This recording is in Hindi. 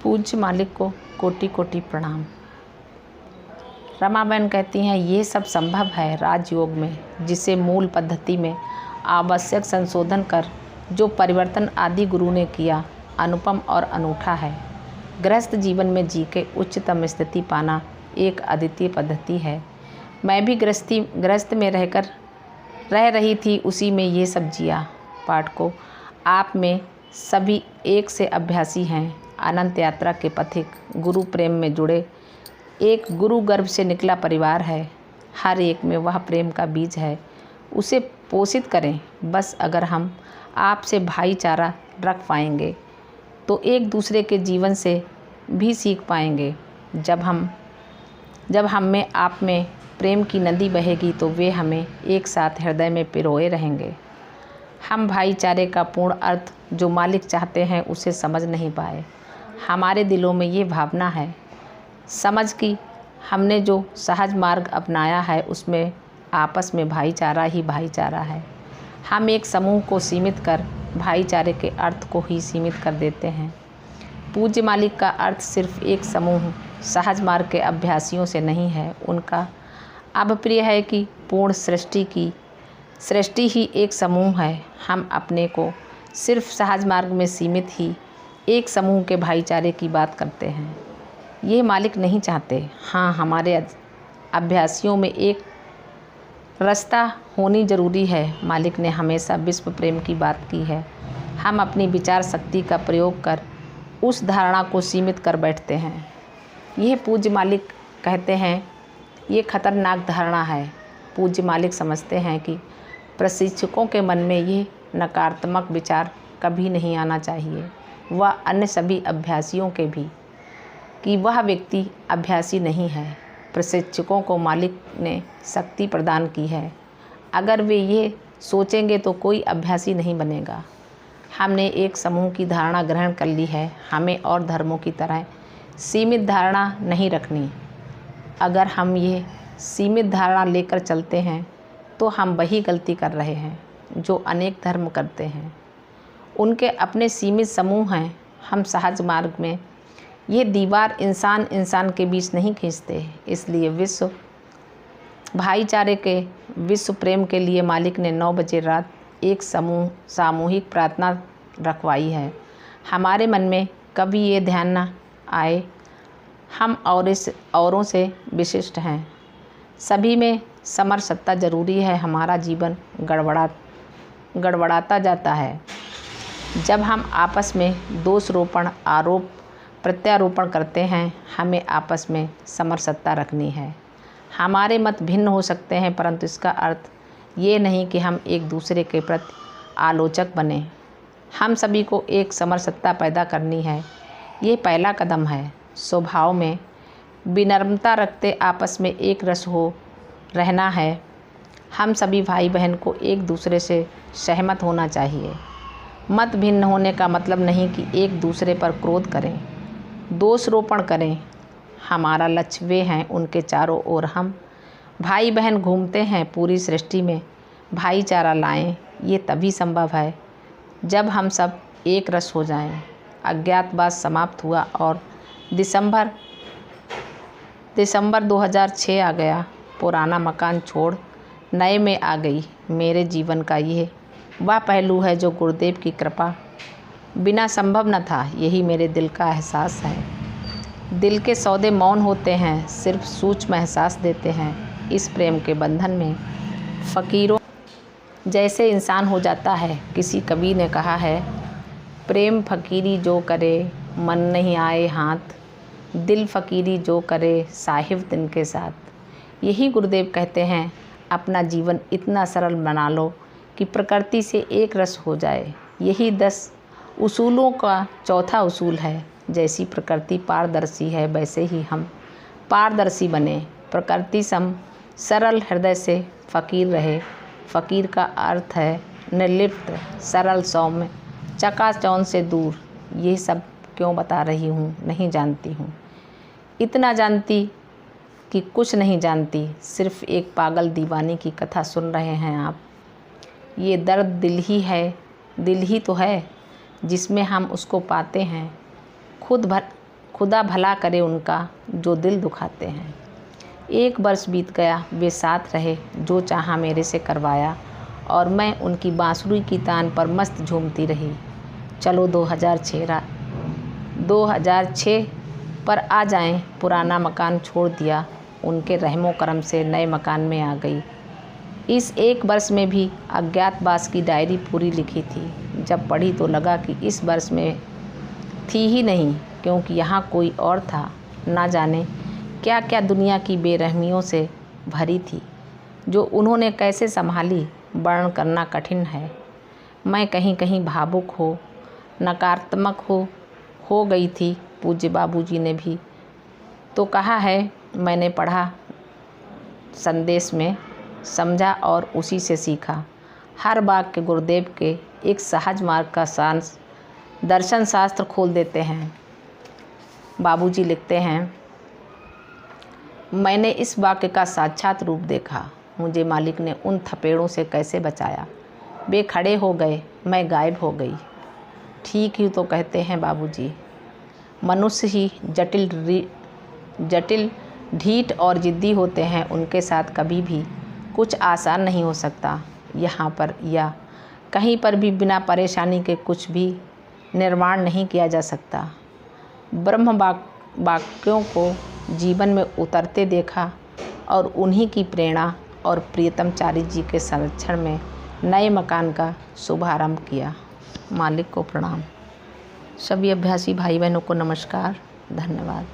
पूज्य मालिक को कोटि कोटि प्रणाम। रमाबेन कहती हैं, ये सब संभव है राजयोग में, जिसे मूल पद्धति में आवश्यक संशोधन कर जो परिवर्तन आदि गुरु ने किया, अनुपम और अनूठा है। गृहस्थ जीवन में जी के उच्चतम स्थिति पाना एक अद्वितीय पद्धति है। मैं भी गृहस्थ में रह रही थी, उसी में ये सब जिया। पाठ को आप में सभी एक से अभ्यासी हैं, अनंत यात्रा के पथिक, गुरु प्रेम में जुड़े, एक गुरु गर्भ से निकला परिवार है। हर एक में वह प्रेम का बीज है, उसे पोषित करें। बस अगर हम आपसे भाईचारा रख पाएंगे तो एक दूसरे के जीवन से भी सीख पाएंगे। जब हम में आप में प्रेम की नदी बहेगी तो वे हमें एक साथ हृदय में पिरोए रहेंगे। हम भाईचारे का पूर्ण अर्थ जो मालिक चाहते हैं उसे समझ नहीं पाए। हमारे दिलों में ये भावना है समझ कि हमने जो सहज मार्ग अपनाया है उसमें आपस में भाईचारा ही भाईचारा है। हम एक समूह को सीमित कर भाईचारे के अर्थ को ही सीमित कर देते हैं। पूज्य मालिक का अर्थ सिर्फ एक समूह सहज मार्ग के अभ्यासियों से नहीं है। उनका अभिप्राय है कि पूर्ण सृष्टि ही एक समूह है। हम अपने को सिर्फ सहज मार्ग में सीमित ही एक समूह के भाईचारे की बात करते हैं। ये मालिक नहीं चाहते। हाँ, हमारे अभ्यासियों में एक रास्ता होनी जरूरी है। मालिक ने हमेशा विश्व प्रेम की बात की है। हम अपनी विचार शक्ति का प्रयोग कर उस धारणा को सीमित कर बैठते हैं। यह पूज्य मालिक कहते हैं, ये खतरनाक धारणा है। पूज्य मालिक समझते हैं कि प्रशिक्षकों के मन में ये नकारात्मक विचार कभी नहीं आना चाहिए, वह अन्य सभी अभ्यासियों के भी, कि वह व्यक्ति अभ्यासी नहीं है। प्रशिक्षकों को मालिक ने शक्ति प्रदान की है। अगर वे ये सोचेंगे तो कोई अभ्यासी नहीं बनेगा। हमने एक समूह की धारणा ग्रहण कर ली है। हमें और धर्मों की तरह सीमित धारणा नहीं रखनी। अगर हम ये सीमित धारणा लेकर चलते हैं तो हम वही गलती कर रहे हैं जो अनेक धर्म करते हैं। उनके अपने सीमित समूह हैं। हम सहज मार्ग में ये दीवार इंसान के बीच नहीं खींचते। इसलिए विश्व भाईचारे के विश्व प्रेम के लिए मालिक ने 9 बजे रात एक सामूहिक प्रार्थना रखवाई है। हमारे मन में कभी ये ध्यान न आए हम औरों से विशिष्ट हैं। सभी में समरसता जरूरी है। हमारा जीवन गड़बड़ाता जाता है जब हम आपस में दोषरोपण आरोप प्रत्यारोपण करते हैं। हमें आपस में समरसता रखनी है। हमारे मत भिन्न हो सकते हैं, परंतु इसका अर्थ ये नहीं कि हम एक दूसरे के प्रति आलोचक बने। हम सभी को एक समरसता पैदा करनी है। ये पहला कदम है। स्वभाव में विनम्रता रखते आपस में एक रस हो रहना है। हम सभी भाई बहन को एक दूसरे से सहमत होना चाहिए। मत भिन्न होने का मतलब नहीं कि एक दूसरे पर क्रोध करें, दोषरोपण करें। हमारा लक्ष्य वे हैं, उनके चारों ओर हम भाई बहन घूमते हैं। पूरी सृष्टि में भाईचारा लाएं। ये तभी संभव है जब हम सब एक रस हो जाएं। अज्ञातवास समाप्त हुआ और दिसंबर 2006 आ गया। पुराना मकान छोड़ नए में आ गई। मेरे जीवन का यह वह पहलू है जो गुरुदेव की कृपा बिना संभव न था। यही मेरे दिल का एहसास है। दिल के सौदे मौन होते हैं, सिर्फ सूक्ष्म एहसास देते हैं। इस प्रेम के बंधन में फ़कीरों जैसे इंसान हो जाता है। किसी कवि ने कहा है, प्रेम फ़कीरी जो करे मन नहीं आए हाथ, दिल फ़कीरी जो करे साहिब दिन के साथ। यही गुरुदेव कहते हैं, अपना जीवन इतना सरल बना लो कि प्रकृति से एक रस हो जाए। यही 10 उसूलों का चौथा उसूल है। जैसी प्रकृति पारदर्शी है वैसे ही हम पारदर्शी बने। प्रकृति सम सरल हृदय से फ़कीर रहे। फ़कीर का अर्थ है निर्लिप्त, सरल, सौम्य, चकाचौंध से दूर। ये सब क्यों बता रही हूँ नहीं जानती हूँ। इतना जानती कि कुछ नहीं जानती। सिर्फ एक पागल दीवानी की कथा सुन रहे हैं आप। ये दर्द दिल ही तो है जिसमें हम उसको पाते हैं। खुदा भला करे उनका जो दिल दुखाते हैं। 1 वर्ष बीत गया, वे साथ रहे, जो चाहा मेरे से करवाया, और मैं उनकी बांसुरी की तान पर मस्त झूमती रही। चलो 2006 पर आ जाएं, पुराना मकान छोड़ दिया, उनके रहमो करम से नए मकान में आ गई। इस 1 वर्ष में भी अज्ञातवास की डायरी पूरी लिखी थी। जब पढ़ी तो लगा कि इस वर्ष में थी ही नहीं, क्योंकि यहाँ कोई और था। ना जाने क्या क्या दुनिया की बेरहमियों से भरी थी, जो उन्होंने कैसे संभाली, वर्णन करना कठिन है। मैं कहीं कहीं भावुक नकारात्मक हो गई थी। पूज्य बाबूजी ने भी तो कहा है, मैंने पढ़ा, संदेश में समझा और उसी से सीखा। हर बाग के गुरुदेव के एक सहज मार्ग का सांस दर्शन शास्त्र खोल देते हैं। बाबूजी लिखते हैं, मैंने इस वाक्य का साक्षात रूप देखा। मुझे मालिक ने उन थपेड़ों से कैसे बचाया। वे खड़े हो गए, मैं गायब हो गई। ठीक ही तो कहते हैं बाबूजी। मनुष्य ही जटिल, ढीठ और जिद्दी होते हैं। उनके साथ कभी भी कुछ आसान नहीं हो सकता। यहाँ पर या कहीं पर भी बिना परेशानी के कुछ भी निर्माण नहीं किया जा सकता। ब्रह्म वाक्यों को जीवन में उतरते देखा और उन्हीं की प्रेरणा और प्रियतम चारी जी के संरक्षण में नए मकान का शुभारंभ किया। मालिक को प्रणाम। सभी अभ्यासी भाई बहनों को नमस्कार, धन्यवाद।